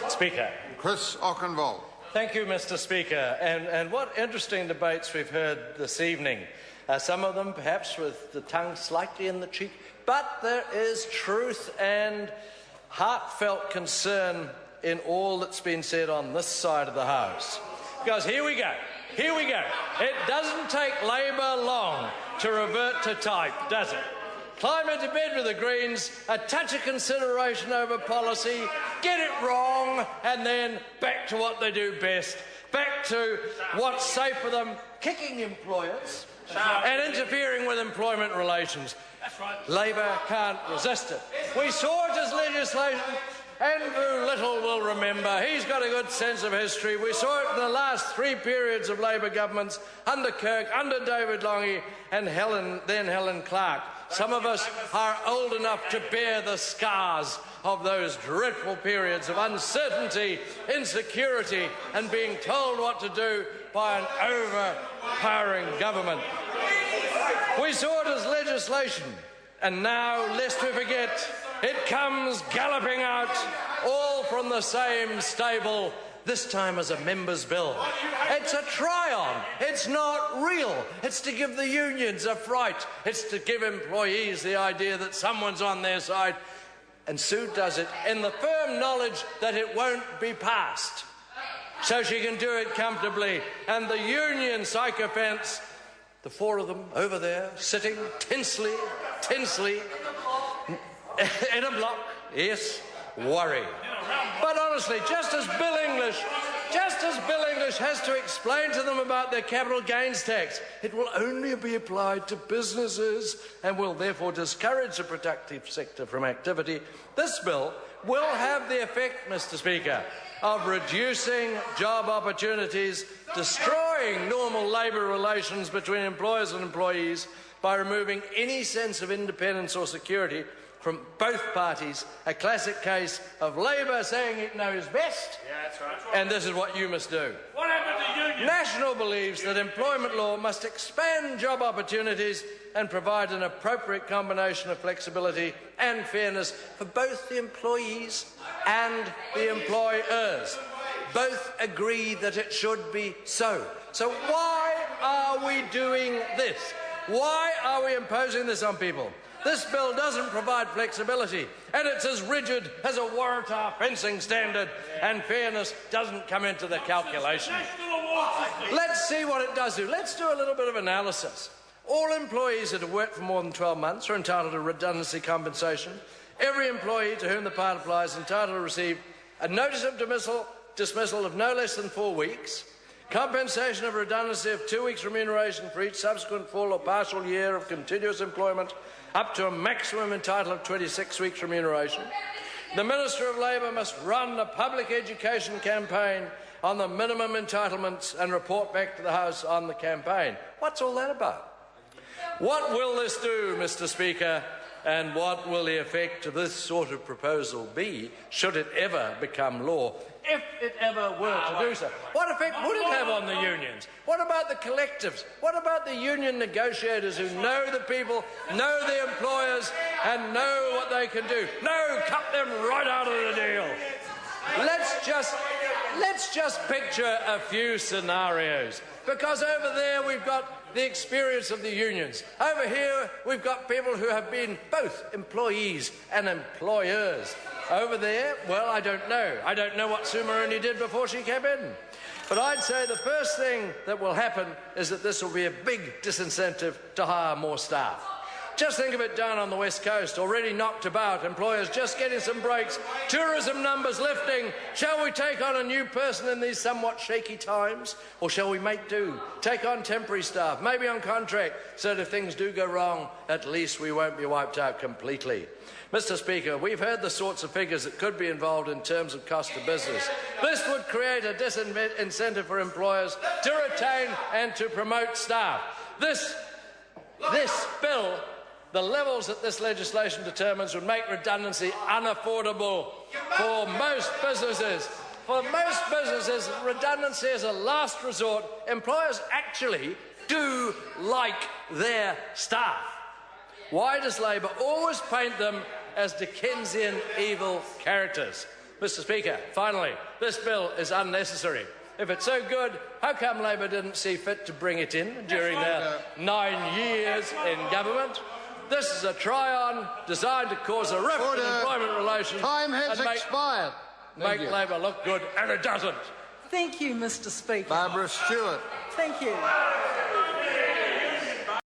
Speaker. Chris Ockenvold. Thank you, Mr. Speaker. And what interesting debates we've heard this evening. Some of them perhaps with the tongue slightly in the cheek, but there is truth and heartfelt concern in all that's been said on this side of the House. Because here we go. It doesn't take Labor long to revert to type, does it? Climb into bed with the Greens, a touch of consideration over policy, get it wrong, and then back to what they do best, back to what's safe for them, kicking employers and interfering with employment relations. Labor can't resist it. We saw it as legislation. Andrew Little will remember. He's got a good sense of history. We saw it in the last 3 periods of Labor governments, under Kirk, under David Lange, and then Helen Clark. Some of us are old enough to bear the scars of those dreadful periods of uncertainty, insecurity, and being told what to do by an overpowering government. We saw it as legislation, and now, lest we forget, it comes galloping out, all from the same stable, this time as a member's bill. It's a try-on. It's not real. It's to give the unions a fright. It's to give employees the idea that someone's on their side. And Sue does it in the firm knowledge that it won't be passed, so she can do it comfortably. And the union sycophants, the 4 of them over there, sitting tensely, in a block, yes, worry. But honestly, just as Bill English has to explain to them about their capital gains tax, it will only be applied to businesses and will therefore discourage the productive sector from activity. This bill will have the effect, Mr. Speaker, of reducing job opportunities, destroying normal labour relations between employers and employees by removing any sense of independence or security from both parties, a classic case of Labor saying it knows best, and this is what you must do. What happened to unions? National believes that employment law must expand job opportunities and provide an appropriate combination of flexibility and fairness for both the employees and the employers. Both agree that it should be so. So why are we doing this? Why are we imposing this on people? This bill doesn't provide flexibility, and it's as rigid as a Waratah fencing standard, and fairness doesn't come into the calculation. Let's see what it does do. Let's do a little bit of analysis. All employees that have worked for more than 12 months are entitled to redundancy compensation. Every employee to whom the part applies is entitled to receive a notice of dismissal of no less than 4 weeks, compensation of redundancy of 2 weeks' remuneration for each subsequent full or partial year of continuous employment, up to a maximum entitlement of 26 weeks' remuneration. The Minister of Labour must run a public education campaign on the minimum entitlements and report back to the House on the campaign. What's all that about? What will this do, Mr. Speaker, and what will the effect of this sort of proposal be, should it ever become law, if it ever were to do so? What effect would it have on the unions? What about the collectives? What about the union negotiators who know the people, know the employers, and know what they can do? No, cut them right out of the deal. Let's just picture a few scenarios, because over there we've got the experience of the unions. Over here, we've got people who have been both employees and employers. Over there, well, I don't know. I don't know what Sue Maroney did before she came in. But I'd say the first thing that will happen is that this will be a big disincentive to hire more staff. Just think of it down on the West Coast, already knocked about, employers just getting some breaks, tourism numbers lifting. Shall we take on a new person in these somewhat shaky times? Or shall we make do, take on temporary staff, maybe on contract, so that if things do go wrong, at least we won't be wiped out completely? Mr. Speaker, we've heard the sorts of figures that could be involved in terms of cost of business. This would create a disincentive for employers to retain and to promote staff. This bill, the levels that this legislation determines, would make redundancy unaffordable for most businesses. For most businesses, redundancy is a last resort. Employers actually do like their staff. Why does Labor always paint them as Dickensian evil characters? Mr Speaker, finally, this bill is unnecessary. If it's so good, how come Labor didn't see fit to bring it in during their 9 years in government? This is a try-on designed to cause a rift in employment relations. Time has expired. Make Labor look good, and it doesn't. Thank you, Mr Speaker. Barbara Stewart. Thank you.